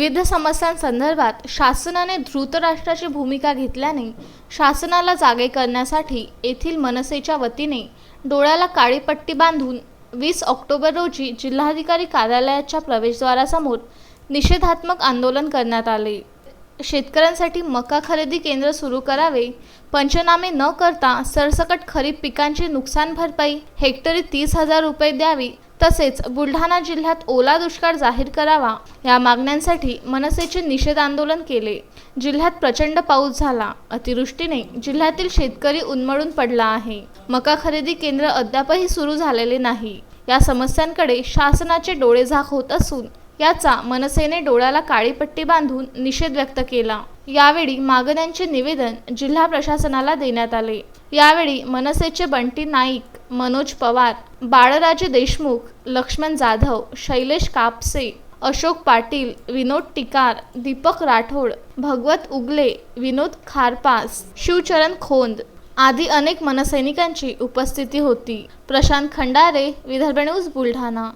विविध समस्यांसंदर्भात शासनाने धृतराष्ट्राची भूमिका घेतल्याने शासनाला जागे करण्यासाठी येथील मनसेच्या वतीने डोळ्याला काळी पट्टी बांधून 20 ऑक्टोबर रोजी जिल्हाधिकारी कार्यालयाच्या प्रवेशद्वारासमोर निषेधात्मक आंदोलन करण्यात आले। शेतकऱ्यांसाठी मका खरेदी केंद्र सुरू करावे, पंचनामे न करता सरसकट खरीप पिकांची नुकसान भरपाई हेक्टरी 30,000 रुपये द्यावी, तसेच बुलढाणा जिल्ह्यात ओला दुष्काळ जाहीर करावा या मागण्यांसाठी मनसेचे निषेध आंदोलन केले। जिल्ह्यात प्रचंड पाऊस झाला, अतिवृष्टीने जिल्ह्यातील शेतकरी उन्मळून पडला आहे। मका खरेदी केंद्र अद्यापही सुरू झालेले नाही। या समस्यांकडे शासनाचे डोळेझाक होत असून याचा मनसेने डोळ्याला काळी पट्टी बांधून निषेध व्यक्त केला। यावेळी मागण्यांचे निवेदन जिल्हा प्रशासनाला देण्यात आले। यावेळी मनसेचे बंटी नाईक, मनोज पवार, बाळराजे देशमुख, लक्ष्मण जाधव, शैलेश कापसे, अशोक पाटील, विनोद टिकार, दीपक राठोड, भगवत उगले, विनोद खारपास, शिवचरण खोंद आदी अनेक मनसैनिकांची उपस्थिती होती। प्रशांत खंडारे, विदर्भ न्यूज, बुलढाणा।